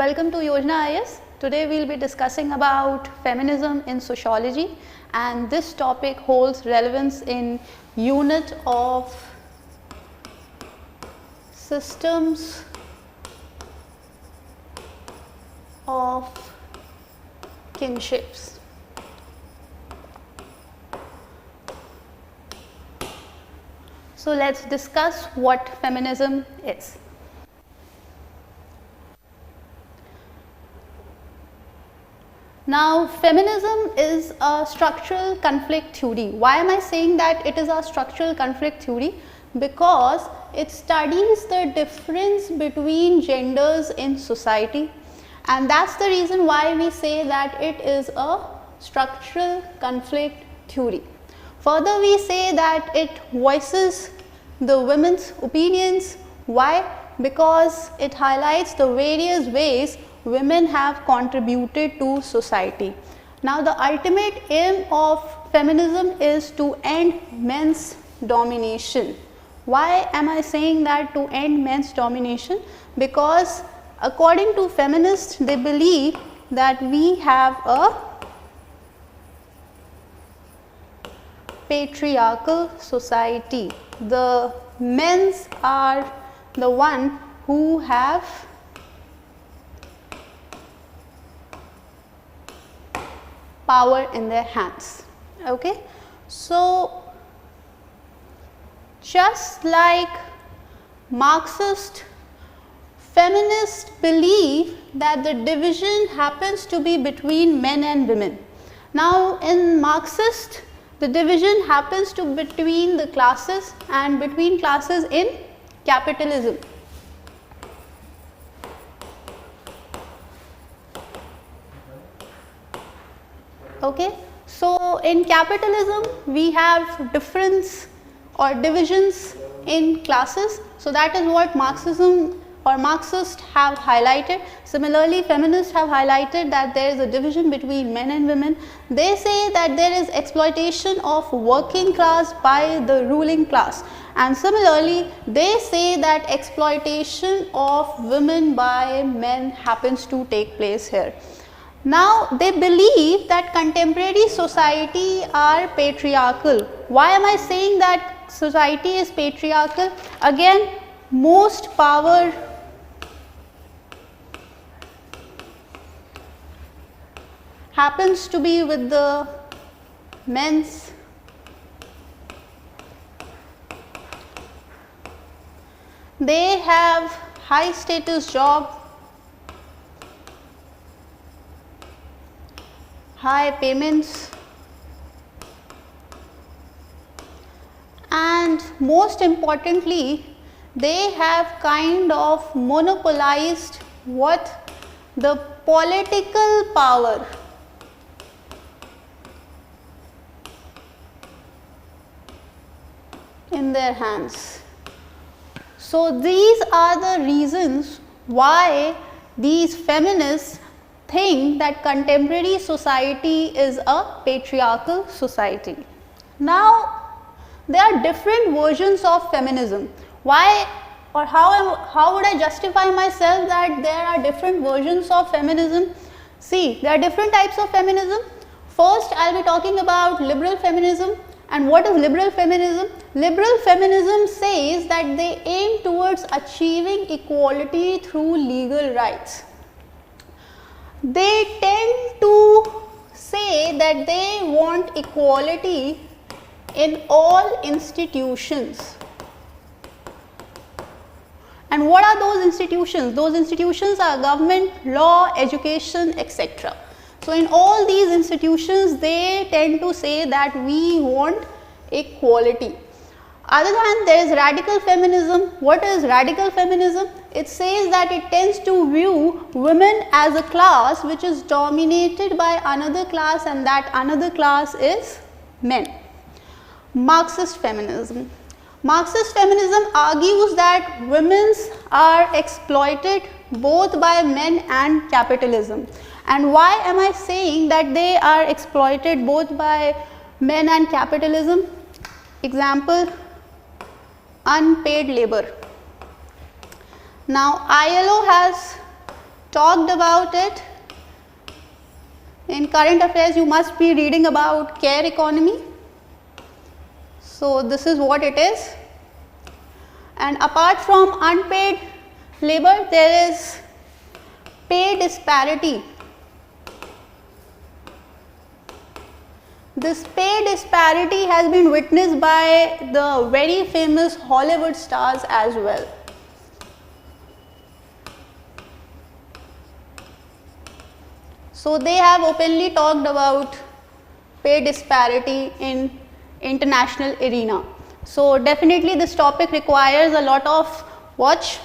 Welcome to Yojnaias. Today we will be discussing about feminism in sociology, and this topic holds relevance in unit of systems of kinships. So let's discuss what feminism is. Now, feminism is a structural conflict theory. Why am I saying that it is a structural conflict theory? Because it studies the difference between genders in society, and that's the reason why we say that it is a structural conflict theory. Further, we say that it voices the women's opinions. Why? Because it highlights the various ways women have contributed to society. Now, the ultimate aim of feminism is to end men's domination. Why am I saying that to end men's domination? Because according to feminists, they believe that we have a patriarchal society. The men's are the one who have power in their hands. Okay, so just like Marxist, feminists believe that the division happens to be between men and women. Now, in Marxist, the division happens to between the classes and between classes in capitalism. Okay, so in capitalism we have difference or divisions in classes. So that is what Marxism or Marxists have highlighted. Similarly, feminists have highlighted that there is a division between men and women. They say that there is exploitation of working class by the ruling class, and similarly they say that exploitation of women by men happens to take place here. Now, they believe that contemporary society are patriarchal. Why am I saying that society is patriarchal? Again, most power happens to be with the men's. They have high status job, high payments, and most importantly, they have kind of monopolized what? The political power. In their hands. So these are the reasons why these feminists think that contemporary society is a patriarchal society. Now, there are different versions of feminism. Why or how would I justify myself that there are different versions of feminism? See, there are different types of feminism. First, I will be talking about liberal feminism. And what is liberal feminism? Liberal feminism says that they aim towards achieving equality through legal rights. They tend to say that they want equality in all institutions. And what are those institutions? Those institutions are government, law, education, etc. So in all these institutions, they tend to say that we want equality. Other than there is radical feminism. What is radical feminism? It says that it tends to view women as a class which is dominated by another class, and that another class is men. Marxist feminism. Marxist feminism argues that women are exploited both by men and capitalism. And why am I saying that they are exploited both by men and capitalism? Example, unpaid labor. Now, ILO has talked about it. In current affairs, you must be reading about care economy. So this is what it is. And apart from unpaid labor, there is pay disparity. This pay disparity has been witnessed by the very famous Hollywood stars as well. So they have openly talked about pay disparity in international arena. So definitely this topic requires a lot of watch.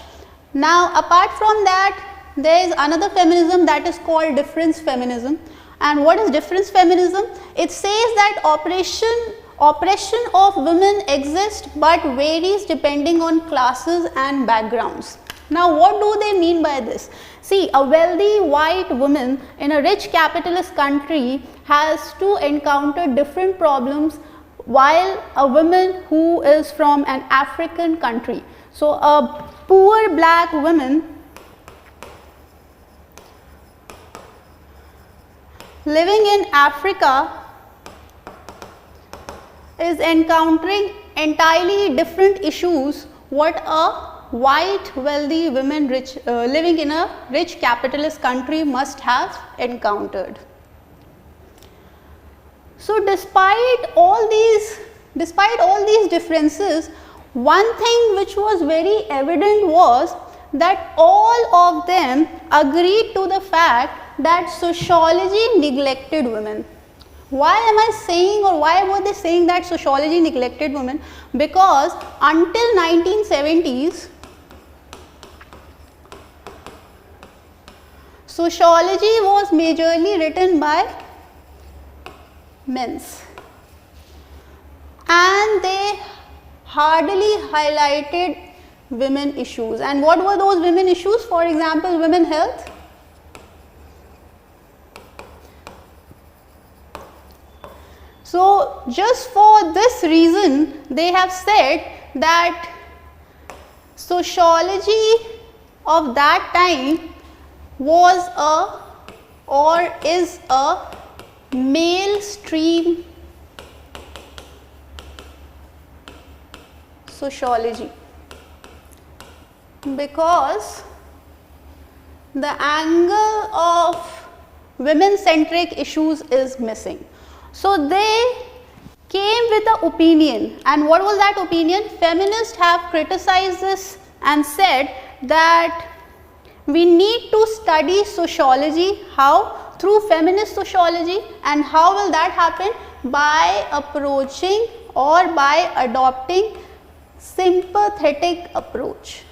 Now apart from that, there is another feminism that is called difference feminism. And what is difference feminism? It says that oppression of women exists but varies depending on classes and backgrounds. Now what do they mean by this? See, a wealthy white woman in a rich capitalist country has to encounter different problems while a woman who is from an African country. So a poor black woman living in Africa is encountering entirely different issues what a white wealthy woman living in a rich capitalist country must have encountered. So despite all these differences, one thing which was very evident was that all of them agreed to the fact that sociology neglected women. Why am I saying, or why were they saying that sociology neglected women? Because until 1970s, sociology was majorly written by men, and they hardly highlighted women issues. And what were those women issues? For example, women health, so just for this reason they have said that sociology of that time was is a male stream sociology, because the angle of women centric issues is missing. So they came with an opinion, and what was that opinion? Feminists have criticized this and said that we need to study sociology. How? Through feminist sociology. And how will that happen? By approaching or by adopting sympathetic approach.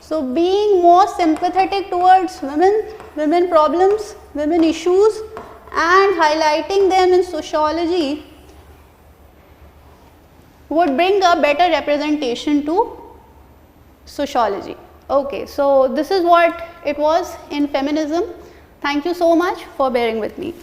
So being more sympathetic towards women problems, women issues, and highlighting them in sociology would bring a better representation to sociology. Okay, so this is what it was in feminism. Thank you so much for bearing with me.